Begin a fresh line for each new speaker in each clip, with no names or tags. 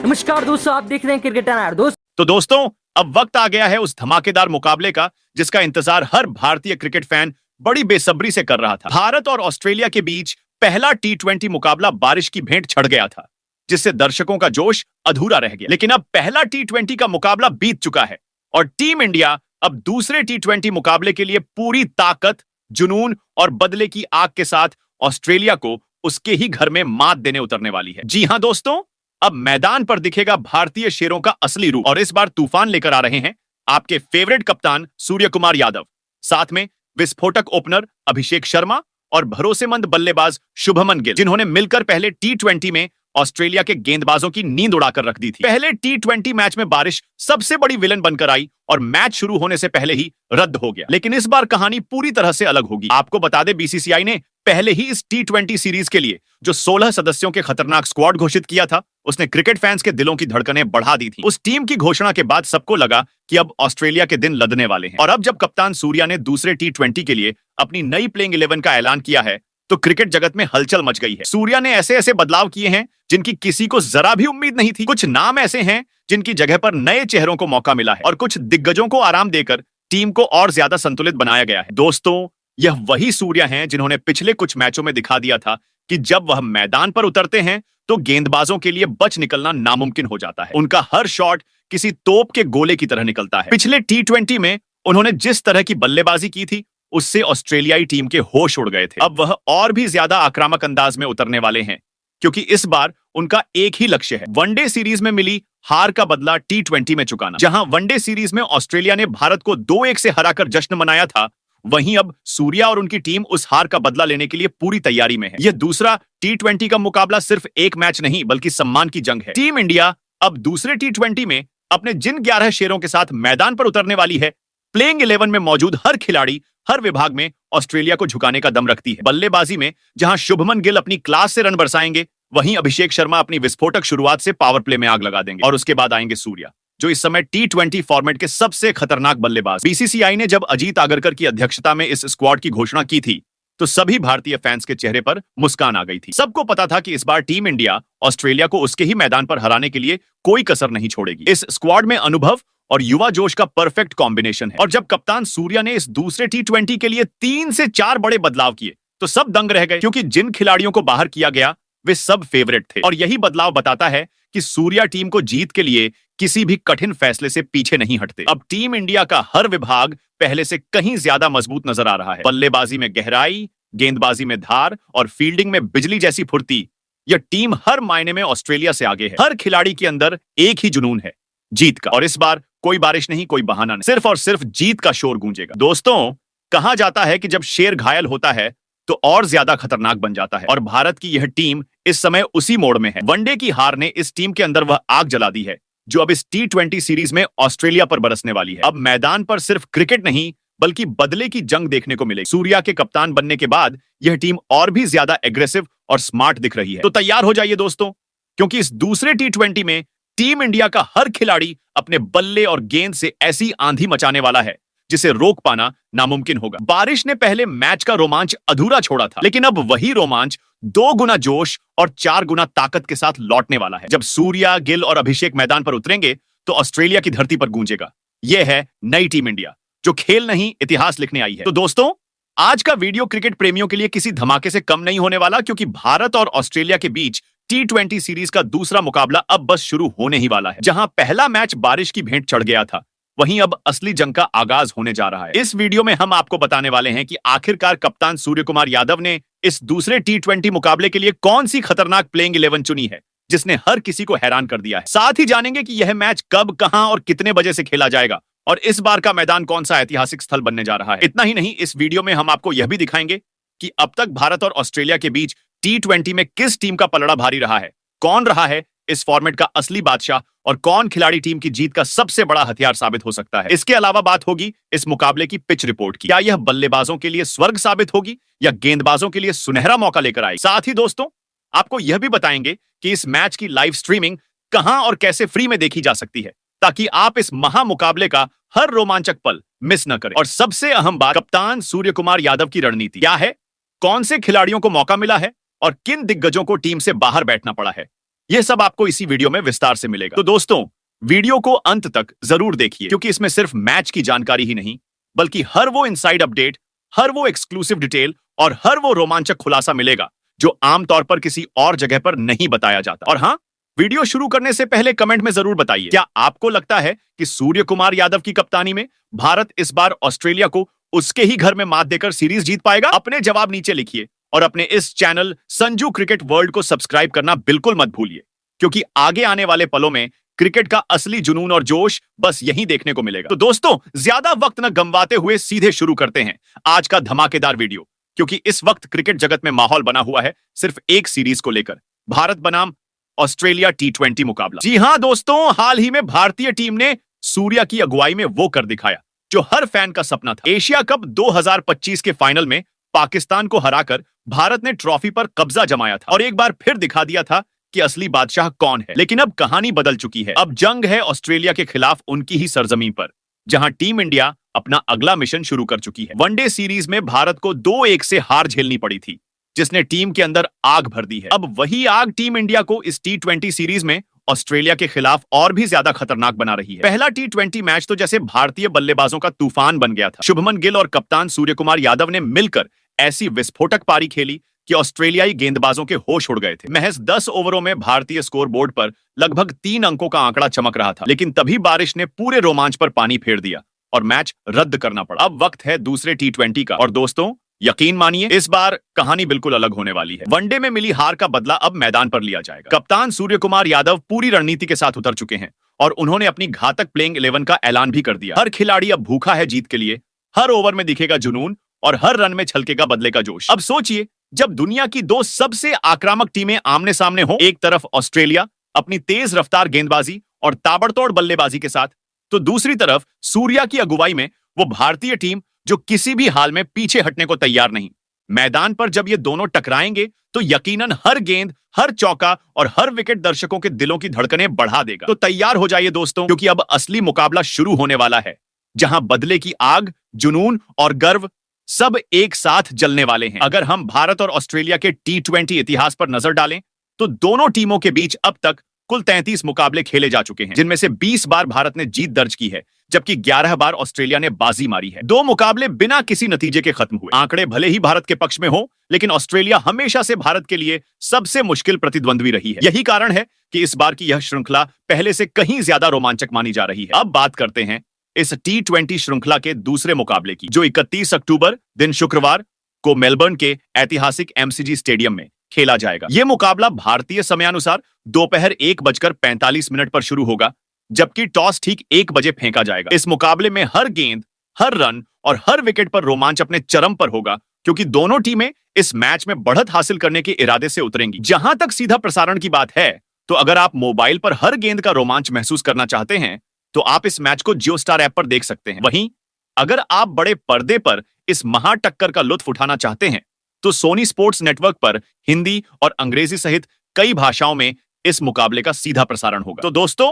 नमस्कार दोस्तों, आप देख रहे हैं क्रिकेट एनालिसिस।
तो दोस्तों, अब वक्त आ गया है उस धमाकेदार मुकाबले का जिसका इंतजार हर भारतीय क्रिकेट फैन बड़ी बेसब्री से कर रहा था। भारत और ऑस्ट्रेलिया के बीच पहला T20 मुकाबला बारिश की भेंट चढ़ गया था, जिससे दर्शकों का जोश अधूरा रह गया। लेकिन अब पहला T20 का मुकाबला बीत चुका है और टीम इंडिया अब दूसरे T20 मुकाबले के लिए पूरी ताकत, जुनून और बदले की आग के साथ ऑस्ट्रेलिया को उसके ही घर में मात देने उतरने वाली है। जी हां दोस्तों, अब मैदान पर दिखेगा भारतीय शेरों का असली रूप और इस बार तूफान लेकर आ रहे हैं आपके फेवरेट कप्तान सूर्य कुमार यादव, साथ में विस्फोटक ओपनर अभिषेक शर्मा और भरोसेमंद बल्लेबाज शुभमन गिल, जिन्होंने मिलकर पहले T20 में ऑस्ट्रेलिया के गेंदबाजों की नींद उड़ाकर रख दी थी। पहले T20 मैच में बारिश सबसे बड़ी विलन बनकर आई और मैच शुरू होने से पहले ही रद्द हो गया। लेकिन इस बार कहानी पूरी तरह से अलग होगी। आपको बता दें, बीसीसीआई ने पहले ही इस T20 सीरीज के लिए जो 16 सदस्यों के खतरनाक स्क्वाड घोषित किया था, उसने क्रिकेट फैंस के दिलों की धड़कनें बढ़ा दी थी। उस टीम की घोषणा के बाद सबको लगा कि अब ऑस्ट्रेलिया के दिन लदने वाले हैं। और अब जब कप्तान सूर्या ने दूसरे T20 के लिए अपनी नई प्लेइंग 11 का ऐलान किया है, तो क्रिकेट जगत में हलचल मच गई है। सूर्या ने ऐसे ऐसे बदलाव किए हैं जिनकी किसी को जरा भी उम्मीद नहीं थी। कुछ नाम ऐसे हैं जिनकी जगह पर नए चेहरों को मौका मिला है और कुछ दिग्गजों को आराम देकर टीम को और ज्यादा संतुलित बनाया गया है। दोस्तों, यह वही सूर्या हैं जिन्होंने पिछले कुछ मैचों में दिखा दिया था कि जब वह मैदान पर उतरते हैं तो गेंदबाजों के लिए बच निकलना नामुमकिन हो जाता है। उनका हर शॉट किसी तोप के गोले की तरह निकलता है। पिछले T20 में उन्होंने जिस तरह की बल्लेबाजी की थी, उससे ऑस्ट्रेलियाई टीम के होश उड़ गए थे। अब वह और भी ज्यादा आक्रामक अंदाज में उतरने वाले हैं, क्योंकि इस बार उनका एक ही लक्ष्य है, वनडे सीरीज में मिली हार का बदला T20 में चुकाना। जहां वनडे सीरीज में ऑस्ट्रेलिया ने भारत को 2-1 से हराकर जश्न मनाया था, वहीं अब सूर्या और उनकी टीम उस हार का बदला लेने के लिए पूरी तैयारी में है। यह दूसरा T20 का मुकाबला सिर्फ एक मैच नहीं, बल्कि सम्मान की जंग है। टीम इंडिया अब दूसरे T20 में अपने जिन 11 शेरों के साथ मैदान पर उतरने वाली है, प्लेइंग 11 में मौजूद हर खिलाड़ी हर विभाग में ऑस्ट्रेलिया को झुकाने का दम रखती है। बल्लेबाजी में जहां शुभमन गिल अपनी क्लास से रन बरसाएंगे, वहीं अभिषेक शर्मा अपनी विस्फोटक शुरुआत से पावर प्ले में आग लगा देंगे। और उसके बाद आएंगे सूर्या, जो इस समय T20 फॉर्मेट के सबसे खतरनाक बल्लेबाज। बीसीसीआई ने जब अजीत आगरकर की अध्यक्षता में इस स्क्वाड की घोषणा की थी, तो सभी भारतीय फैंस के चेहरे पर मुस्कान आ गई थी। सबको पता था कि इस बार टीम इंडिया ऑस्ट्रेलिया को उसके ही मैदान पर हराने के लिए कोई कसर नहीं छोड़ेगी। इस स्क्वाड में अनुभव और युवा जोश का परफेक्ट कॉम्बिनेशन है। और जब कप्तान सूर्या ने इस दूसरे T20 के लिए 3 से 4 बड़े बदलाव किए, तो सब दंग रह गए, क्योंकि जिन खिलाड़ियों को बाहर किया गया वे सब फेवरेट थे। और यही बदलाव बताता है कि सूर्या टीम को जीत के लिए किसी भी कठिन फैसले से पीछे नहीं हटते। अब टीम इंडिया का हर विभाग पहले से कहीं ज्यादा मजबूत नजर आ रहा है। बल्लेबाजी में गहराई, गेंदबाजी में धार और फील्डिंग में बिजली जैसी फुर्ती। यह टीम हर मायने में ऑस्ट्रेलिया से आगे है। हर खिलाड़ी के अंदर एक ही जुनून है, जीत का। और इस बार कोई बारिश नहीं, कोई बहाना नहीं, सिर्फ और सिर्फ जीत का शोर गूंजेगा। दोस्तों, कहा जाता है कि जब शेर घायल होता है तो और ज्यादा खतरनाक बन जाता है, और भारत की यह टीम इस समय उसी मोड़ में है। वनडे की हार ने इस टीम के अंदर वह आग जला दी है जो अब इस T20 सीरीज में ऑस्ट्रेलिया पर बरसने वाली है। अब मैदान पर सिर्फ क्रिकेट नहीं, बल्कि बदले की जंग देखने को मिलेगी। सूर्या के कप्तान बनने के बाद यह टीम और भी ज्यादा एग्रेसिव और स्मार्ट दिख रही है। तो तैयार हो जाइए दोस्तों, क्योंकि इस दूसरे T20 में टीम इंडिया का हर खिलाड़ी अपने बल्ले और गेंद से ऐसी आंधी मचाने वाला है जिसे रोक पाना नामुमकिन होगा। बारिश ने पहले मैच का रोमांच अधूरा छोड़ा था, लेकिन अब वही रोमांच 2 गुना जोश और 4 गुना ताकत के साथ लौटने वाला है। जब सूर्या, गिल और अभिषेक मैदान पर उतरेंगे तो ऑस्ट्रेलिया की धरती पर गूंजेगा, यह है नई टीम इंडिया, जो खेल नहीं इतिहास लिखने आई है। तो दोस्तों, आज का वीडियो क्रिकेट प्रेमियों के लिए किसी धमाके से कम नहीं होने वाला, क्योंकि भारत और ऑस्ट्रेलिया के बीच T20 सीरीज का दूसरा मुकाबला अब बस शुरू होने ही वाला है। जहां पहला मैच बारिश की भेंट चढ़ गया था, वहीं अब असली जंग का आगाज होने जा रहा है। इस वीडियो में हम आपको बताने वाले हैं कि आखिरकार कप्तान सूर्य कुमार यादव ने इस दूसरे T20 मुकाबले के लिए कौन सी खतरनाक प्लेइंग 11 चुनी है, जिसने हर किसी को हैरान कर दिया है। साथ ही जानेंगे कि यह मैच कब, कहां और कितने बजे से खेला जाएगा, और इस बार का मैदान कौन सा ऐतिहासिक स्थल बनने जा रहा है। इतना ही नहीं, इस वीडियो में हम आपको यह भी दिखाएंगे कि अब तक भारत और ऑस्ट्रेलिया के बीच T20 में किस टीम का पलड़ा भारी रहा है, कौन रहा है इस फॉर्मेट का असली बादशाह, और कौन खिलाड़ी टीम की जीत का सबसे बड़ा हथियार साबित हो सकता है। इसके अलावा बात होगी इस मुकाबले की पिच रिपोर्ट की। क्या यह बल्लेबाजों के लिए स्वर्ग साबित होगी या गेंदबाजों के लिए सुनहरा मौका लेकर आएगी। साथ ही दोस्तों, आपको यह भी बताएंगे कि इस मैच की लाइव स्ट्रीमिंग कहां और कैसे फ्री में देखी जा सकती है, ताकि आप इस महा मुकाबले का हर रोमांचक पल मिस न करें। और सबसे अहम बात, कप्तान सूर्य कुमार यादव की रणनीति क्या है, कौन से खिलाड़ियों को मौका मिला है और किन दिग्गजों को टीम से बाहर बैठना पड़ा है। यह सब आपको इसी वीडियो में विस्तार से मिलेगा। तो दोस्तों, वीडियो को अंत तक जरूर देखिए, क्योंकि इसमें सिर्फ मैच की जानकारी ही नहीं, बल्कि हर वो इनसाइड अपडेट, हर वो एक्सक्लूसिव डिटेल और हर वो रोमांचक खुलासा मिलेगा जो आमतौर पर किसी और जगह पर नहीं बताया जाता। और हाँ, वीडियो शुरू करने से पहले कमेंट में जरूर बताइए, क्या आपको लगता है कि सूर्य कुमार यादव की कप्तानी में भारत इस बार ऑस्ट्रेलिया को उसके ही घर में मात देकर सीरीज जीत पाएगा? अपने जवाब नीचे लिखिए और अपने इस चैनल संजू क्रिकेट वर्ल्ड को सब्सक्राइब करना बिल्कुल मत भूलिए, क्योंकि आगे आने वाले पलों में क्रिकेट का असली जुनून और जोश बस यहीं देखने को मिलेगा। तो दोस्तों, ज्यादा वक्त न गंवाते हुए सीधे शुरू करते हैं आज का धमाकेदार वीडियो, क्योंकि इस वक्त क्रिकेट जगत में माहौल बना हुआ है सिर्फ एक सीरीज को लेकर, भारत बनाम ऑस्ट्रेलिया T20 मुकाबला। जी हां दोस्तों, हाल ही में भारतीय टीम ने सूर्या की अगुवाई में वो कर दिखाया जो हर फैन का सपना था। एशिया कप 2025 के फाइनल में पाकिस्तान को हराकर भारत ने ट्रॉफी पर कब्जा जमाया था और एक बार फिर दिखा दिया था कि असली बादशाह कौन है। लेकिन अब कहानी बदल चुकी है। अब जंग है ऑस्ट्रेलिया के खिलाफ उनकी ही सरजमीन पर, जहां टीम इंडिया अपना अगला मिशन शुरू कर चुकी है। वनडे सीरीज में भारत को 2-1 से हार झेलनी पड़ी थी, जिसने टीम के अंदर आग भर दी है। अब वही आग टीम इंडिया को इस T20 सीरीज में ऑस्ट्रेलिया के खिलाफ और भी ज्यादा खतरनाक बना रही है। पहला T20 मैच तो जैसे भारतीय बल्लेबाजों का तूफान बन गया था। शुभमन गिल और कप्तान सूर्य कुमार यादव ने मिलकर ऐसी विस्फोटक पारी खेली कि ऑस्ट्रेलियाई गेंदबाजों के होश उड़ गए थे। महज 10 ओवरों में भारतीय स्कोर बोर्ड पर लगभग 3 अंकों का आंकड़ा चमक रहा था, लेकिन तभी बारिश ने पूरे रोमांच पर पानी फेर दिया और मैच रद्द करना पड़ा। अब वक्त है दूसरे T20 का, और दोस्तों यकीन मानिए, इस बार कहानी बिल्कुल अलग होने वाली है। वनडे में मिली हार का बदला अब मैदान पर लिया जाएगा। कप्तान सूर्य कुमार यादव पूरी रणनीति के साथ उतर चुके हैं और उन्होंने अपनी घातक प्लेइंग 11 का ऐलान भी कर दिया। हर खिलाड़ी अब भूखा है जीत के लिए, हर ओवर में दिखेगा जुनून और हर रन में छलकेगा बदले का जोश। अब सोचिए, जब दुनिया की दो सबसे आक्रामक टीमें आमने सामने हो, एक तरफ ऑस्ट्रेलिया अपनी तेज रफ्तार गेंदबाजी और ताबड़तोड़ बल्लेबाजी के साथ, तो दूसरी तरफ सूर्या की अगुवाई में वो भारतीय टीम जो किसी भी हाल में पीछे हटने को तैयार नहीं। मैदान पर जब ये दोनों टकराएंगे तो यकीनन हर गेंद, हर चौका और हर विकेट दर्शकों के दिलों की धड़कनें बढ़ा देगा। तो तैयार हो जाइए दोस्तों, क्योंकि अब असली मुकाबला शुरू होने वाला है, जहां बदले की आग, जुनून और गर्व सब एक साथ जलने वाले हैं। अगर हम भारत और ऑस्ट्रेलिया के T20 इतिहास पर नजर डालें तो दोनों टीमों के बीच अब तक कुल 33 मुकाबले खेले जा चुके हैं, जिनमें से 20 बार भारत ने जीत दर्ज की है, जबकि 11 बार ऑस्ट्रेलिया ने बाजी मारी है। 2 मुकाबले बिना किसी नतीजे के खत्म हुए। आंकड़े भले ही भारत के पक्ष में हो, लेकिन ऑस्ट्रेलिया हमेशा से भारत के लिए सबसे मुश्किल प्रतिद्वंद्वी रही है। यही कारण है कि इस बार की यह श्रृंखला पहले से कहीं ज्यादा रोमांचक मानी जा रही है। अब बात करते हैं इस T20 श्रृंखला के दूसरे मुकाबले की, जो 31 अक्टूबर दिन शुक्रवार को मेलबर्न के ऐतिहासिक MCG स्टेडियम में खेला जाएगा। यह मुकाबला भारतीय समयानुसार दोपहर 1:45 पर शुरू होगा, जबकि टॉस ठीक 1 बजे फेंका जाएगा। इस मुकाबले में हर गेंद, हर रन और हर विकेट पर रोमांच अपने चरम पर होगा, क्योंकि दोनों टीमें इस मैच में बढ़त हासिल करने के इरादे से उतरेंगी। जहां तक सीधा प्रसारण की बात है, तो अगर आप मोबाइल पर हर गेंद का रोमांच महसूस करना चाहते हैं तो आप इस मैच को जियो स्टार ऐप पर देख सकते हैं। वहीं अगर आप बड़े पर्दे पर इस महा टक्कर का लुत्फ उठाना चाहते हैं तो सोनी स्पोर्ट्स नेटवर्क पर हिंदी और अंग्रेजी सहित कई भाषाओं में इस मुकाबले का सीधा प्रसारण होगा। तो दोस्तों,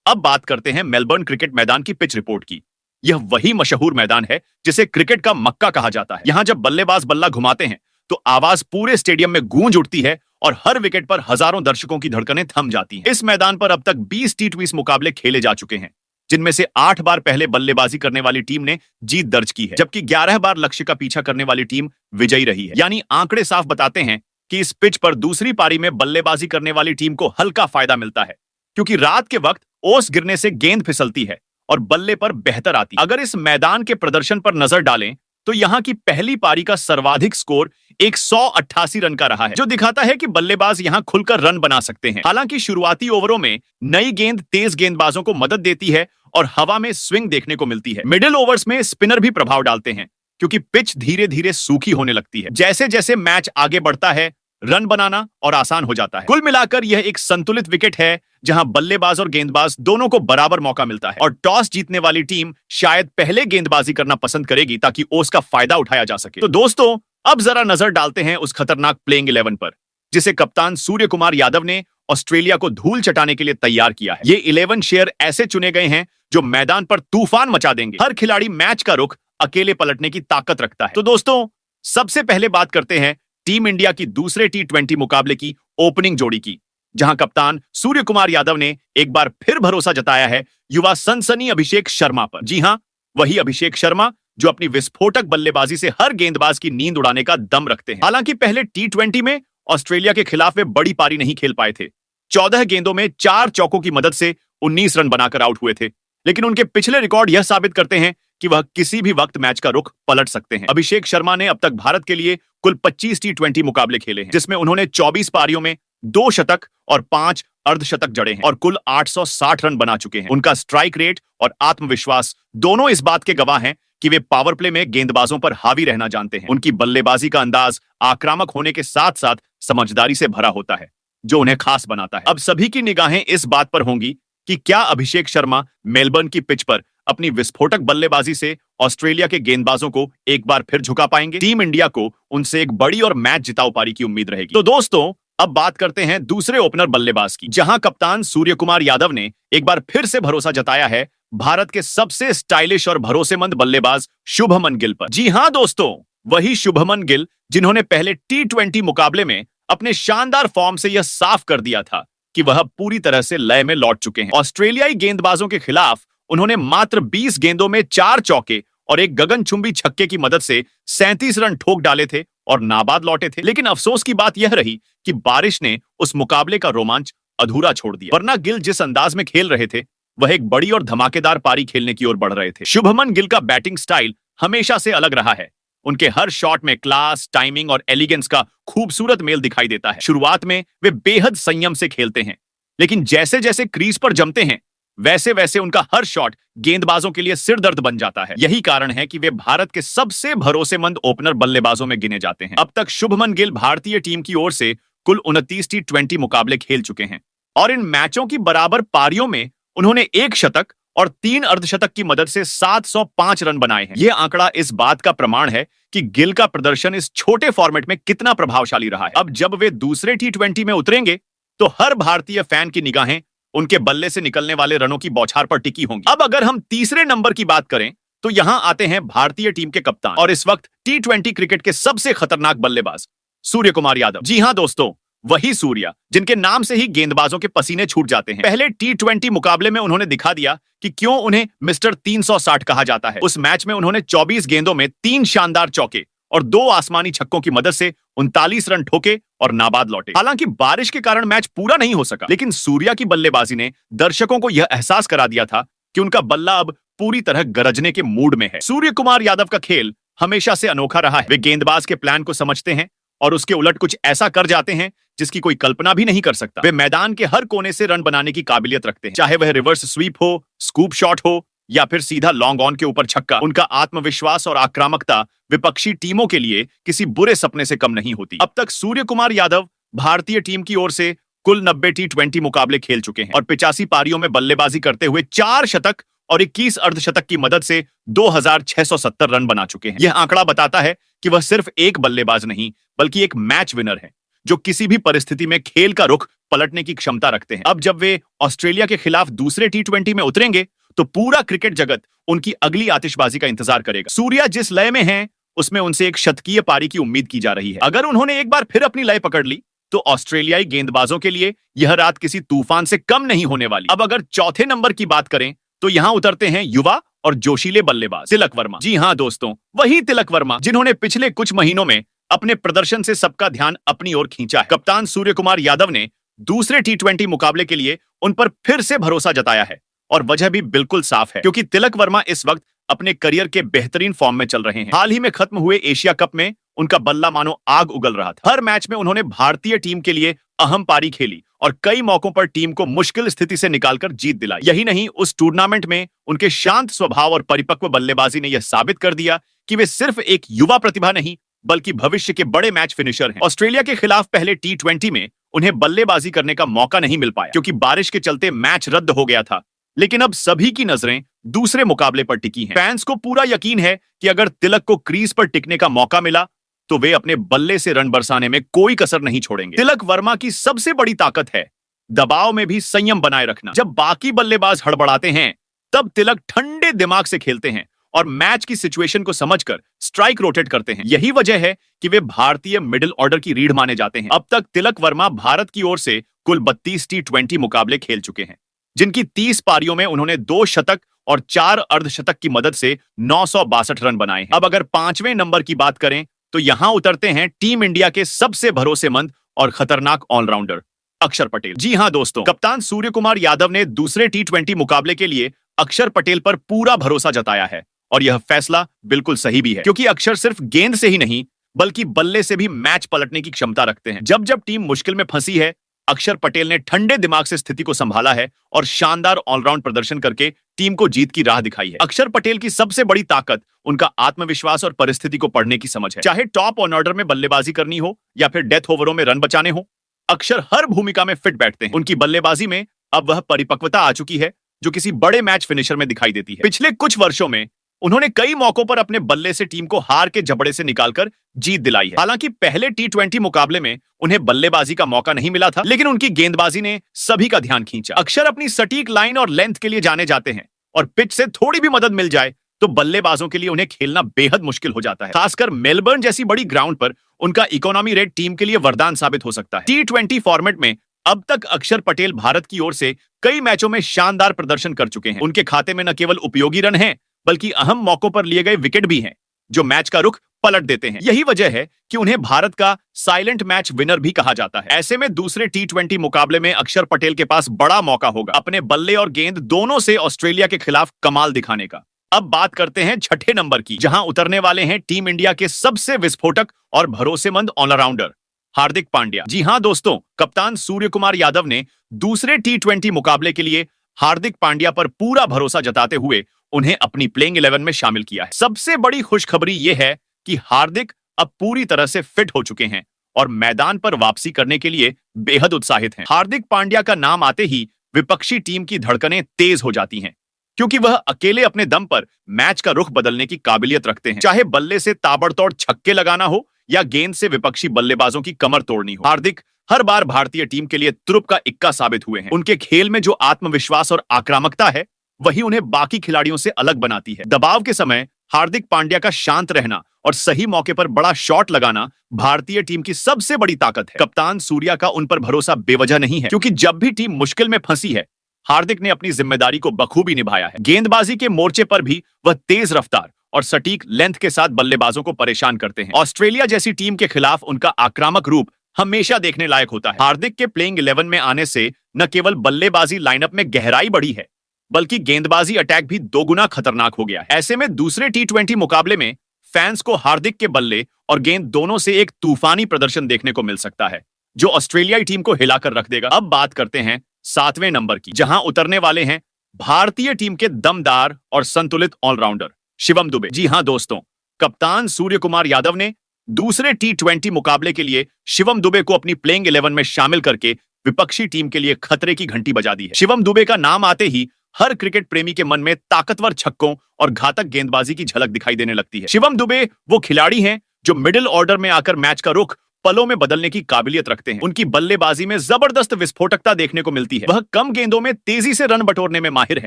अब बात करते हैं मेलबर्न क्रिकेट मैदान की पिच रिपोर्ट की। यह वही मशहूर मैदान है जिसे क्रिकेट का मक्का कहा जाता है। यहां जब बल्लेबाज बल्ला घुमाते हैं तो आवाज पूरे स्टेडियम में गूंज उठती है और हर विकेट पर हजारों दर्शकों की धड़कनें थम जाती हैं। इस मैदान पर अब तक 20 T20 मुकाबले खेले जा चुके हैं, जिनमें से 8 बार पहले बल्लेबाजी करने वाली टीम ने जीत दर्ज की है, जबकि 11 बार लक्ष्य का पीछा करने वाली टीम विजयी रही है। यानी आंकड़े साफ बताते हैं कि इस पिच पर दूसरी पारी में बल्लेबाजी करने वाली टीम को हल्का फायदा मिलता है, क्योंकि रात के वक्त ओस गिरने से गेंद फिसलती है और बल्ले पर बेहतर आती है। अगर इस मैदान के प्रदर्शन पर नजर डालें तो यहां की पहली पारी का सर्वाधिक स्कोर 188 रन का रहा है, जो दिखाता है कि बल्लेबाज यहां खुलकर रन बना सकते हैं। हालांकि शुरुआती ओवरों में नई गेंद तेज गेंदबाजों को मदद देती है और हवा में स्विंग देखने को मिलती है। मिडिल ओवर्स में स्पिनर भी प्रभाव डालते हैं, क्योंकि पिच धीरे धीरे सूखी होने लगती है। जैसे जैसे मैच आगे बढ़ता है, रन बनाना और आसान हो जाता है। कुल मिलाकर यह एक संतुलित विकेट है, जहां बल्लेबाज और गेंदबाज दोनों को बराबर मौका मिलता है, और टॉस जीतने वाली टीम शायद पहले गेंदबाजी करना पसंद करेगी ताकि ओस का फायदा उठाया जा सके। तो दोस्तों, अब जरा नजर डालते हैं उस खतरनाक प्लेइंग 11 पर, जिसे कप्तान सूर्य कुमार यादव ने ऑस्ट्रेलिया को धूल चटाने के लिए तैयार किया है। ये 11 शेयर ऐसे चुने गए हैं जो मैदान पर तूफान मचा देंगे। हर खिलाड़ी मैच का रुख अकेले पलटने की ताकत रखता है। तो दोस्तों, सबसे पहले बात करते हैं टीम इंडिया की दूसरे T20 मुकाबले की ओपनिंग जोड़ी की, जहां कप्तान सूर्य कुमार यादव ने एक बार फिर भरोसा जताया है युवा सनसनी अभिषेक शर्मा पर। जी हां, वही अभिषेक शर्मा जो अपनी विस्फोटक बल्लेबाजी से हर गेंदबाज की नींद उड़ाने का दम रखते हैं। हालांकि पहले टी20 में ऑस्ट्रेलिया के खिलाफ वे बड़ी पारी नहीं खेल पाए थे। 14 गेंदों में 4 चौकों की मदद से 19 रन बनाकर आउट हुए थे, लेकिन उनके पिछले रिकॉर्ड यह साबित करते हैं कि वह किसी भी वक्त मैच का रुख पलट सकते हैं। अभिषेक शर्मा ने अब तक भारत के लिए कुल 25 टी20 मुकाबले खेले हैं, जिसमें उन्होंने 24 पारियों में 2 शतक और 5 अर्धशतक जड़े हैं और कुल 860 रन बना चुके हैं। उनका स्ट्राइक रेट और आत्मविश्वास दोनों इस बात के गवाह हैं कि वे पावर प्ले में गेंदबाजों पर हावी रहना जानते हैं। उनकी बल्लेबाजी का अंदाज आक्रामक होने के साथ साथ समझदारी से भरा होता है, जो उन्हें खास बनाता है। अब सभी की निगाहें इस बात पर होंगी कि क्या अभिषेक शर्मा मेलबर्न की पिच पर अपनी विस्फोटक बल्लेबाजी से ऑस्ट्रेलिया के गेंदबाजों को एक बार फिर झुका पाएंगे। टीम इंडिया को उनसे एक बड़ी और मैच जिताऊ पारी की उम्मीद रहेगी। तो दोस्तों, अब बात करते हैं दूसरे ओपनर बल्लेबाज की, जहां कप्तान सूर्य कुमार यादव ने एक बार फिर से भरोसा जताया है भारत के सबसे स्टाइलिश और भरोसेमंद बल्लेबाज शुभमन गिल पर। जी हां दोस्तों, वही शुभमन गिल जिन्होंने पहले टी20 मुकाबले में अपने शानदार फॉर्म से यह साफ कर दिया था कि वह पूरी तरह से लय में लौट चुके हैं। ऑस्ट्रेलियाई गेंदबाजों के खिलाफ उन्होंने मात्र 20 गेंदों में 4 चौके और एक गगनचुंबी छक्के की मदद से 37 रन ठोक डाले थे और नाबाद लौटे थे। लेकिन अफसोस की बात यह रही कि बारिश ने उस मुकाबले का रोमांच अधूरा छोड़ दिया, वरना गिल जिस अंदाज में खेल रहे थे वह एक बड़ी और धमाकेदार पारी खेलने की ओर बढ़ रहे थे। शुभमन गिल का बैटिंग स्टाइल हमेशा से अलग रहा है। उनके हर शॉट में क्लास, टाइमिंग और एलिगेंस का खूबसूरत मेल दिखाई देता है। शुरुआत में वे बेहद संयम से खेलते हैं, लेकिन जैसे जैसे क्रीज पर जमते हैं वैसे वैसे उनका हर शॉट गेंदबाजों के लिए सिरदर्द बन जाता है। यही कारण है कि वे भारत के सबसे भरोसेमंद ओपनर बल्लेबाजों में गिने जाते हैं। अब तक शुभमन गिल भारतीय टीम की ओर से कुल 29 टी20 मुकाबले खेल चुके हैं और इन मैचों की बराबर पारियों में उन्होंने 1 शतक और 3 अर्धशतक की मदद से 705 रन बनाए हैं। यह आंकड़ा इस बात का प्रमाण है कि गिल का प्रदर्शन इस छोटे फॉर्मेट में कितना प्रभावशाली रहा है। अब जब वे दूसरे टी20 में उतरेंगे तो हर भारतीय फैन की निगाहें उनके बल्ले से निकलने वाले रनों की बौछार पर टिकी होंगी। अब अगर हम तीसरे नंबर की बात करें तो यहां आते हैं भारतीय टीम के कप्तान और इस वक्त टी20 क्रिकेट के सबसे खतरनाक बल्लेबाज सूर्य कुमार यादव। जी हां दोस्तों, वही सूर्या जिनके नाम से ही गेंदबाजों के पसीने छूट जाते हैं। पहले टी20 मुकाबले में उन्होंने दिखा दिया कि क्यों उन्हें मिस्टर 360 कहा जाता है। उस मैच में उन्होंने 24 गेंदों में 3 शानदार चौके और 2 आसमानी छक्कों की मदद से 39 रन ठोके और नाबाद लौटे। हालांकि बारिश के कारण मैच पूरा नहीं हो सका, लेकिन सूर्या की बल्लेबाजी ने दर्शकों को यह एहसास करा दिया था कि उनका बल्ला अब पूरी तरह गरजने के मूड में है। सूर्य कुमार यादव का खेल हमेशा से अनोखा रहा है। वे गेंदबाज के प्लान को समझते हैं और उसके उलट कुछ ऐसा कर जाते हैं जिसकी कोई कल्पना भी नहीं कर सकता। वे मैदान के हर कोने से रन बनाने की काबिलियत रखते हैं, चाहे वह रिवर्स स्वीप हो, स्कूप शॉट हो या फिर सीधा लॉन्ग ऑन के ऊपर छक्का। उनका आत्मविश्वास और आक्रामकता विपक्षी टीमों के लिए किसी बुरे सपने से कम नहीं होती। अब तक सूर्य कुमार यादव भारतीय टीम की ओर से कुल 90 टी20 मुकाबले खेल चुके हैं और 85 पारियों में बल्लेबाजी करते हुए 4 शतक और 21 अर्धशतक की मदद से 2670 रन बना चुके हैं। यह आंकड़ा बताता है कि वह सिर्फ एक बल्लेबाज नहीं बल्कि एक मैच विनर है, जो किसी भी परिस्थिति में खेल का रुख पलटने की क्षमता रखते हैं। अब जब वे ऑस्ट्रेलिया के खिलाफ दूसरे टी20 में उतरेंगे तो पूरा क्रिकेट जगत उनकी अगली आतिशबाजी का इंतजार करेगा। सूर्या जिस लय में हैं, उसमें उनसे एक शतकीय पारी की उम्मीद की जा रही है। अगर उन्होंने एक बार फिर अपनी लय पकड़ ली तो ऑस्ट्रेलियाई गेंदबाजों के लिए यह रात किसी तूफान से कम नहीं होने वाली। अब अगर चौथे नंबर की बात करें तो यहां उतरते हैं युवा और जोशीले बल्लेबाज तिलक वर्मा। जी हां दोस्तों, वही तिलक वर्मा जिन्होंने पिछले कुछ महीनों में अपने प्रदर्शन से सबका ध्यान अपनी ओर खींचा है। कप्तान सूर्य कुमार यादव ने दूसरे टी20 मुकाबले के लिए उन पर फिर से भरोसा जताया है और वजह भी बिल्कुल साफ है, क्योंकि तिलक वर्मा इस वक्त अपने करियर के बेहतरीन फॉर्म में चल रहे हैं। हाल ही में खत्म हुए एशिया कप में उनका बल्ला मानो आग उगल रहा था। हर मैच में उन्होंने भारतीय टीम के लिए अहम पारी खेली और कई मौकों पर टीम को मुश्किल स्थिति से निकालकर जीत दिलाई। यही नहीं, उस टूर्नामेंट में उनके शांत स्वभाव और परिपक्व बल्लेबाजी ने यह साबित कर दिया कि वे सिर्फ एक युवा प्रतिभा नहीं बल्कि भविष्य के बड़े मैच फिनिशर हैं। ऑस्ट्रेलिया के खिलाफ पहले टी20 में उन्हें बल्लेबाजी करने का मौका नहीं मिल पाया क्योंकि बारिश के चलते मैच रद्द हो गया था, लेकिन अब सभी की नजरें दूसरे मुकाबले पर टिकी हैं। फैंस को पूरा यकीन है कि अगर तिलक को क्रीज पर टिकने का मौका मिला तो वे अपने बल्ले से रन बरसाने में कोई कसर नहीं छोड़ेंगे। तिलक वर्मा की सबसे बड़ी ताकत है दबाव में भी संयम बनाए रखना। जब बाकी बल्लेबाज हड़बड़ाते हैं तब तिलक ठंडे दिमाग से खेलते हैं और मैच की सिचुएशन को समझकर स्ट्राइक रोटेट करते हैं। यही वजह है कि वे भारतीय मिडिल ऑर्डर की रीढ़ माने जाते हैं। अब तक तिलक वर्मा भारत की ओर से कुल 32 T20 मुकाबले खेल चुके हैं, जिनकी 30 पारियों में उन्होंने 2 शतक और 4 अर्धशतक की मदद से 962 रन बनाए हैं। अब अगर 5वें नंबर की बात करें तो यहां उतरते हैं टीम इंडिया के सबसे भरोसेमंद और खतरनाक ऑलराउंडर अक्षर पटेल। जी हां दोस्तों, कप्तान सूर्य कुमार यादव ने दूसरे T20 मुकाबले के लिए अक्षर पटेल पर पूरा भरोसा जताया है और यह फैसला बिल्कुल सही भी है, क्योंकि अक्षर सिर्फ गेंद से ही नहीं बल्कि बल्ले से भी मैच पलटने की क्षमता रखते हैं। जब जब टीम मुश्किल में फंसी है, अक्षर पटेल ने ठंडे दिमाग से स्थिति को संभाला है और शानदार ऑलराउंड प्रदर्शन करके टीम को जीत की राह दिखाई है। अक्षर पटेल की सबसे बड़ी ताकत उनका आत्मविश्वास और परिस्थिति को पढ़ने की समझ है। चाहे टॉप ऑर्डर में बल्लेबाजी करनी हो या फिर डेथ ओवरों में रन बचाने हो, अक्षर हर भूमिका में फिट बैठते हैं। उनकी बल्लेबाजी में अब वह परिपक्वता आ चुकी है जो किसी बड़े मैच फिनिशर में दिखाई देती है। पिछले कुछ वर्षों में उन्होंने कई मौकों पर अपने बल्ले से टीम को हार के जबड़े से निकालकर जीत दिलाई है। हालांकि पहले T20 मुकाबले में उन्हें बल्लेबाजी का मौका नहीं मिला था, लेकिन उनकी गेंदबाजी ने सभी का ध्यान खींचा। अक्षर अपनी सटीक लाइन और लेंथ के लिए जाने जाते हैं और पिच से थोड़ी भी मदद मिल जाए तो बल्लेबाजों के लिए उन्हें खेलना बेहद मुश्किल हो जाता है। खासकर मेलबर्न जैसी बड़ी ग्राउंड पर उनका इकोनॉमी रेट टीम के लिए वरदान साबित हो सकता है। T20 फॉर्मेट में अब तक अक्षर पटेल भारत की ओर से कई मैचों में शानदार प्रदर्शन कर चुके हैं। उनके खाते में न केवल उपयोगी रन हैं, बल्कि अहम मौकों पर लिए गए विकेट भी हैं, जो मैच का रुख पलट देते हैं। यही वजह है कि उन्हें भारत का साइलेंट मैच विनर भी कहा जाता है। ऐसे में दूसरे T20 मुकाबले में अक्षर पटेल के पास बड़ा मौका होगा अपने बल्ले और गेंद दोनों से ऑस्ट्रेलिया के खिलाफ कमाल दिखाने का। अब बात करते हैं छठे नंबर की, जहां उतरने वाले हैं टीम इंडिया के सबसे विस्फोटक और भरोसेमंद ऑलराउंडर हार्दिक पांड्या। जी हां दोस्तों, कप्तान सूर्य कुमार यादव ने दूसरे T20 मुकाबले के लिए हार्दिक पांड्या पर पूरा भरोसा जताते हुए उन्हें अपनी प्लेइंग 11 में शामिल किया है। सबसे बड़ी खुशखबरी यह है कि हार्दिक अब पूरी तरह से फिट हो चुके हैं और मैदान पर वापसी करने के लिए बेहद उत्साहित हैं। हार्दिक पांड्या का नाम आते ही विपक्षी टीम की धड़कनें तेज हो जाती हैं, क्योंकि वह अकेले अपने दम पर मैच का रुख बदलने की काबिलियत रखते हैं। चाहे बल्ले से ताबड़तोड़ छक्के लगाना हो या गेंद से विपक्षी बल्लेबाजों की कमर तोड़नी हो, हार्दिक हर बार भारतीय टीम के लिए तुरुप का इक्का साबित हुए हैं। उनके खेल में जो आत्मविश्वास और आक्रामकता है, वही उन्हें बाकी खिलाड़ियों से अलग बनाती है। दबाव के समय हार्दिक पांड्या का शांत रहना और सही मौके पर बड़ा शॉट लगाना भारतीय टीम की सबसे बड़ी ताकत है। कप्तान सूर्या का उन पर भरोसा बेवजह नहीं है, क्योंकि जब भी टीम मुश्किल में फंसी है, हार्दिक ने अपनी जिम्मेदारी को बखूबी निभाया है। गेंदबाजी के मोर्चे पर भी वह तेज रफ्तार और सटीक लेंथ के साथ बल्लेबाजों को परेशान करते हैं। ऑस्ट्रेलिया जैसी टीम के खिलाफ उनका आक्रामक रूप हमेशा देखने लायक होता है। हार्दिक के प्लेइंग 11 में आने से न केवल बल्लेबाजी लाइनअप में गहराई बढ़ी है, बल्कि गेंदबाजी अटैक भी दोगुना खतरनाक हो गया है। ऐसे में दूसरे T20 मुकाबले में फैंस को हार्दिक के बल्ले और गेंद दोनों से एक तूफानी प्रदर्शन देखने को मिल सकता है, जो ऑस्ट्रेलियाई टीम को हिलाकर रख देगा। अब बात करते हैं 7वें नंबर की, जहां उतरने वाले हैं भारतीय टीम के दमदार और संतुलित ऑलराउंडर शिवम दुबे। जी हां दोस्तों, कप्तान सूर्य कुमार यादव ने दूसरे T20 मुकाबले के लिए शिवम दुबे को अपनी प्लेइंग 11 में शामिल करके विपक्षी टीम के लिए खतरे की घंटी बजा दी है। शिवम दुबे का नाम आते ही हर क्रिकेट प्रेमी के मन में ताकतवर छक्कों और घातक गेंदबाजी की झलक दिखाई देने लगती है। शिवम दुबे वो खिलाड़ी हैं जो मिडिल ऑर्डर में आकर मैच का रुख पलों में बदलने की काबिलियत रखते हैं। उनकी बल्लेबाजी में जबरदस्त विस्फोटकता देखने को मिलती है। वह कम गेंदों में तेजी से रन बटोरने में माहिर है।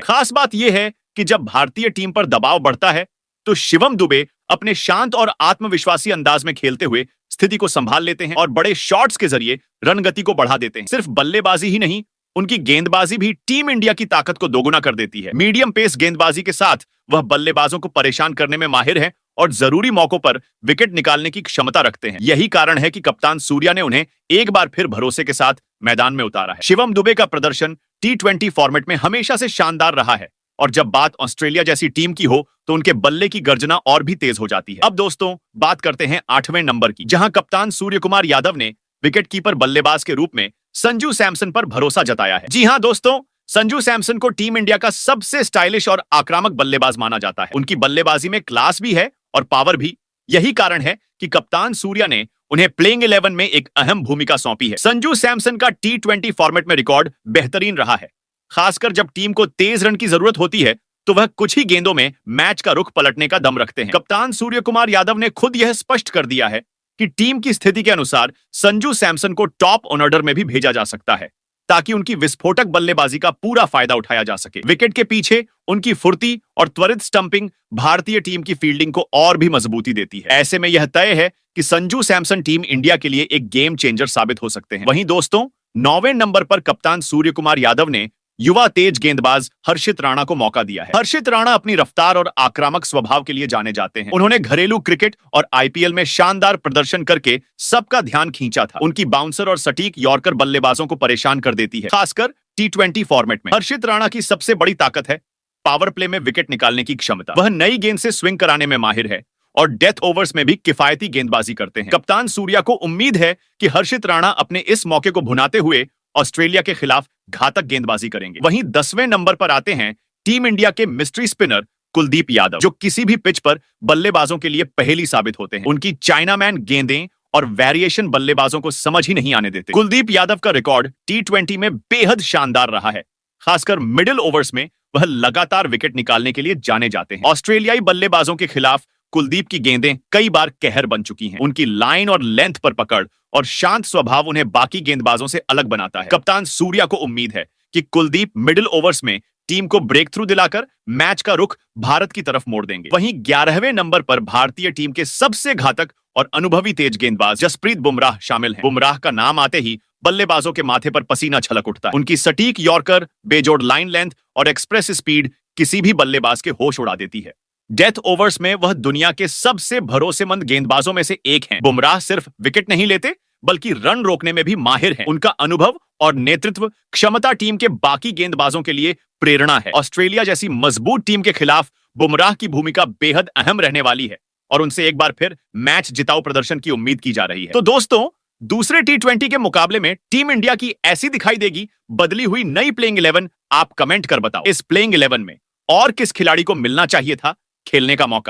खास बात यह है कि जब भारतीय टीम पर दबाव बढ़ता है, तो शिवम दुबे अपने शांत और आत्मविश्वासी अंदाज में खेलते हुए स्थिति को संभाल लेते हैं और बड़े शॉट्स के जरिए रन गति को बढ़ा देते हैं। सिर्फ बल्लेबाजी ही नहीं, उनकी गेंदबाजी भी टीम इंडिया की ताकत को दोगुना कर देती है। मीडियम पेस गेंदबाजी के साथ वह बल्लेबाजों को परेशान करने में माहिर है और जरूरी मौकों पर विकेट निकालने की क्षमता रखते हैं। यही कारण है कि कप्तान सूर्या ने उन्हें एक बार फिर भरोसे के साथ मैदान में उतारा है। शिवम दुबे का प्रदर्शन T20 फॉर्मेट में हमेशा से शानदार रहा है और जब बात ऑस्ट्रेलिया जैसी टीम की हो तो उनके बल्ले की गर्जना और भी तेज हो जाती है। अब दोस्तों बात करते हैं 8वें नंबर की, जहां कप्तान सूर्य कुमार यादव ने विकेटकीपर बल्लेबाज के रूप में संजू सैमसन पर भरोसा जताया है। जी हां दोस्तों, संजू सैमसन को टीम इंडिया का सबसे स्टाइलिश और आक्रामक बल्लेबाज माना जाता है। उनकी बल्लेबाजी में क्लास भी है और पावर भी। यही कारण है कि कप्तान सूर्या ने उन्हें प्लेइंग 11 में एक अहम भूमिका सौंपी है। संजू सैमसन का T20 फॉर्मेट में रिकॉर्ड बेहतरीन रहा है। खासकर जब टीम को तेज रन की जरूरत होती है, तो वह कुछ ही गेंदों में मैच का रुख पलटने का दम रखते हैं। कप्तान सूर्य कुमार यादव ने खुद यह स्पष्ट कर दिया है कि टीम की स्थिति के अनुसार संजू सैमसन को टॉप ऑर्डर में भी भेजा जा सकता है, ताकि उनकी विस्फोटक बल्लेबाजी का पूरा फायदा उठाया जा सके। विकेट के पीछे उनकी फुर्ती और त्वरित स्टंपिंग भारतीय टीम की फील्डिंग को और भी मजबूती देती है। ऐसे में यह तय है कि संजू सैमसन टीम इंडिया के लिए एक गेम चेंजर साबित हो सकते हैं। वहीं दोस्तों, 9वें नंबर पर कप्तान सूर्य कुमार यादव ने युवा तेज गेंदबाज हर्षित राणा को मौका दिया है। हर्षित राणा अपनी रफ्तार और आक्रामक स्वभाव के लिए जाने जाते हैं। उन्होंने घरेलू क्रिकेट और आईपीएल में शानदार प्रदर्शन करके सबका ध्यान खींचा था। उनकी बाउंसर और सटीक यॉर्कर बल्लेबाजों को परेशान कर देती है, खासकर T20 फॉर्मेट में। हर्षित राणा की सबसे बड़ी ताकत है पावर प्ले में विकेट निकालने की क्षमता। वह नई गेंद से स्विंग कराने में माहिर है और डेथ ओवर्स में भी किफायती गेंदबाजी करते हैं। कप्तान सूर्या को उम्मीद है कि हर्षित राणा अपने इस मौके को भुनाते हुए ऑस्ट्रेलिया के खिलाफ घातक गेंदबाजी करेंगे। वहीं 10वें नंबर पर आते हैं टीम इंडिया के मिस्ट्री स्पिनर कुलदीप यादव, जो किसी भी पिच पर बल्लेबाजों के लिए पहेली साबित होते हैं। उनकी चाइनामैन गेंदें और वेरिएशन बल्लेबाजों को समझ ही नहीं आने देते। कुलदीप यादव का रिकॉर्ड T20 में बेहद शानदार रहा है। खासकर मिडिल ओवर्स में वह लगातार विकेट निकालने के लिए जाने जाते हैं। ऑस्ट्रेलियाई बल्लेबाजों के खिलाफ कुलदीप की गेंदें कई बार कहर बन चुकी हैं। उनकी लाइन और लेंथ पर पकड़ और शांत स्वभाव उन्हें बाकी गेंदबाजों से अलग बनाता है। कप्तान सूर्या को उम्मीद है कि कुलदीप मिडिल ओवर्स में टीम को ब्रेक थ्रू दिलाकर मैच का रुख भारत की तरफ मोड़ देंगे। वहीं 11वें नंबर पर भारतीय टीम के सबसे घातक और अनुभवी तेज गेंदबाज जसप्रीत बुमराह शामिल हैं। बुमराह का नाम आते ही बल्लेबाजों के माथे पर पसीना छलक उठता है। उनकी सटीक यॉर्कर, बेजोड़ लाइन लेंथ और एक्सप्रेस स्पीड किसी भी बल्लेबाज के होश उड़ा देती है। डेथ ओवर्स में वह दुनिया के सबसे भरोसेमंद गेंदबाजों में से एक हैं। बुमराह सिर्फ विकेट नहीं लेते बल्कि रन रोकने में भी माहिर हैं। उनका अनुभव और नेतृत्व क्षमता टीम के बाकी गेंदबाजों के लिए प्रेरणा है। ऑस्ट्रेलिया जैसी मजबूत टीम के खिलाफ बुमराह की भूमिका बेहद अहम रहने वाली है और उनसे एक बार फिर मैच जिताऊ प्रदर्शन की उम्मीद की जा रही है। तो दोस्तों, दूसरे T20 के मुकाबले में टीम इंडिया की ऐसी दिखाई देगी बदली हुई नई प्लेइंग 11। आप कमेंट कर बताओ, इस प्लेइंग 11 में और किस खिलाड़ी को मिलना चाहिए था खेलने का मौका।